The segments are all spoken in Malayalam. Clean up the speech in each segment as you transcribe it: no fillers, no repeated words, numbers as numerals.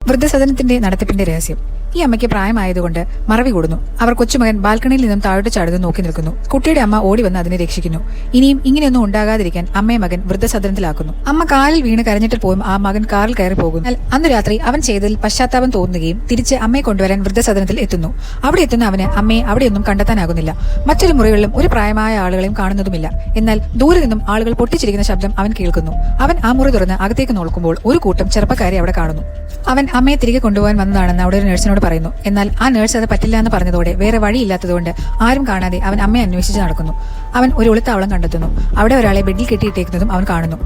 വൃദ്ധസദനത്തിന്റെ നടത്തിപ്പിന്റെ രഹസ്യം. ഈ അമ്മയ്ക്ക് പ്രായമായതുകൊണ്ട് മറവി കൂടുന്നു. അവർ കൊച്ചുമകൻ ബാൽക്കണിയിൽ നിന്നും താഴോട്ട് ചാടുന്നു നോക്കി നിൽക്കുന്നു. കുട്ടിയുടെ അമ്മ ഓടി വന്ന് അതിനെ രക്ഷിക്കുന്നു. ഇനിയും ഇങ്ങനെയൊന്നും ഉണ്ടാകാതിരിക്കാൻ അമ്മയെ മകൻ വൃദ്ധസദനത്തിലാക്കുന്നു. അമ്മ കാലിൽ വീണ് കരഞ്ഞിട്ട് പോയും ആ മകൻ കാറിൽ കയറി പോകുന്നു. അന്ന് രാത്രി അവൻ ചെയ്തതിൽ പശ്ചാത്താപം തോന്നുകയും തിരിച്ച് അമ്മയെ കൊണ്ടുവരാൻ വൃദ്ധസദനത്തിൽ എത്തുന്നു. അവിടെ എത്തുന്ന അവന് അമ്മയെ അവിടെയൊന്നും കണ്ടെത്താനാകുന്നില്ല. മറ്റൊരു മുറികളിലും ഒരു പ്രായമായ ആളുകളെയും കാണുന്നതുമില്ല. എന്നാൽ ദൂരെ നിന്നും ആളുകൾ പൊട്ടിച്ചിരിക്കുന്ന ശബ്ദം അവൻ കേൾക്കുന്നു. അവൻ ആ മുറി തുറന്ന് അകത്തേക്ക് നോക്കുമ്പോൾ ഒരു കൂട്ടം ചെറുപ്പക്കാരെ അവിടെ കാണുന്നു. അവൻ അമ്മയെ തിരികെ കൊണ്ടുപോകാൻ വന്നതാണെന്ന് അവിടെ ഒരു നഴ്സിനോട് പറയുന്നു. എന്നാൽ ആ നഴ്സ് അത് പറ്റില്ല എന്ന് പറഞ്ഞതോടെ വേറെ വഴിയില്ലാത്തതുകൊണ്ട് ആരും കാണാതെ അവൻ അമ്മയെ അന്വേഷിച്ച് നടക്കുന്നു. അവൻ ഒരു ഒളിത്താവളം കണ്ടെത്തുന്നു. അവിടെ ഒരാളെ ബെഡിൽ കെട്ടിയിട്ടേക്കുന്നതും അവൻ കാണുന്നു.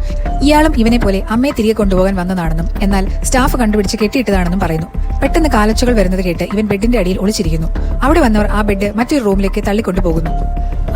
ഇയാളും ഇവനെ പോലെ അമ്മയെ തിരികെ കൊണ്ടുപോകാൻ വന്നതാണെന്നും എന്നാൽ സ്റ്റാഫ് കണ്ടുപിടിച്ച് കെട്ടിയിട്ടതാണെന്നും പറയുന്നു. പെട്ടെന്ന് കാലൊച്ചകൾ വരുന്നത് കേട്ട് ഇവൻ ബെഡിന്റെ അടിയിൽ ഒളിച്ചിരിക്കുന്നു. അവിടെ വന്നവർ ആ ബെഡ് മറ്റൊരു റൂമിലേക്ക് തള്ളിക്കൊണ്ടുപോകുന്നു.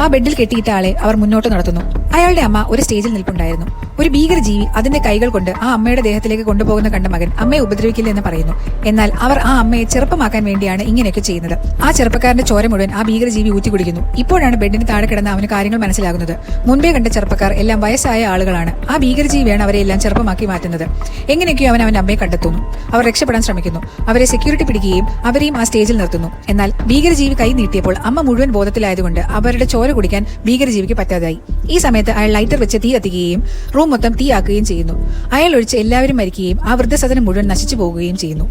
ആ ബെഡിൽ കെട്ടിയിട്ട ആളെ അവർ മുന്നോട്ട് നടത്തുന്നു. അയാളുടെ അമ്മ ഒരു സ്റ്റേജിൽ നിൽപ്പുണ്ടായിരുന്നു. ഒരു ഭീകരജീവി അതിന്റെ കൈകൾ കൊണ്ട് ആ അമ്മയുടെ ദേഹത്തിലേക്ക് കൊണ്ടുപോകുന്ന കണ്ട മകൻ അമ്മയെ ഉപദ്രവിക്കില്ല എന്ന് പറയുന്നു. എന്നാൽ അവർ ആ അമ്മയെ ചെറുപ്പമാക്കാൻ വേണ്ടിയാണ് ഇങ്ങനെയൊക്കെ ചെയ്യുന്നത്. ആ ചെറുപ്പക്കാരന്റെ ചോര മുഴുവൻ ആ ഭീകരജീവി ഊറ്റിക്കുടിക്കുന്നു. ഇപ്പോഴാണ് ബെഡിന് താഴെ കിടന്ന അവന് കാര്യങ്ങൾ മനസ്സിലാകുന്നത്. മുൻപേ കണ്ട ചെറുപ്പക്കാർ എല്ലാം വയസ്സായ ആളുകളാണ്. ആ ഭീകരജീവിയാണ് അവരെ എല്ലാം ചെറുപ്പമാക്കി മാറ്റുന്നത്. എങ്ങനെയൊക്കെയോ അവൻ അവന്റെ അമ്മയെ കണ്ടെത്തുന്നു. അവർ രക്ഷപ്പെടാൻ ശ്രമിക്കുന്നു. അവരെ സെക്യൂരിറ്റി പിടിക്കുകയും അവരെയും ആ സ്റ്റേജിൽ നിർത്തുന്നു. എന്നാൽ ഭീകരജീവി കൈ നീട്ടിയപ്പോൾ അമ്മ മുഴുവൻ ബോധത്തിലായതുകൊണ്ട് അവരുടെ ചോര കുടിക്കാൻ ഭീകരജീവിക്ക് പറ്റാതായി. ഈ സമയത്ത് അയാൾ ലൈറ്റർ വെച്ച് തീ കത്തിക്കുകയും റൂം മൊത്തം തീയാക്കുകയും ചെയ്യുന്നു. അയാൾ ഒഴിച്ച് എല്ലാവരും മരിക്കുകയും ആ വൃദ്ധസദനം മുഴുവൻ നശിച്ചു പോകുകയും ചെയ്യുന്നു.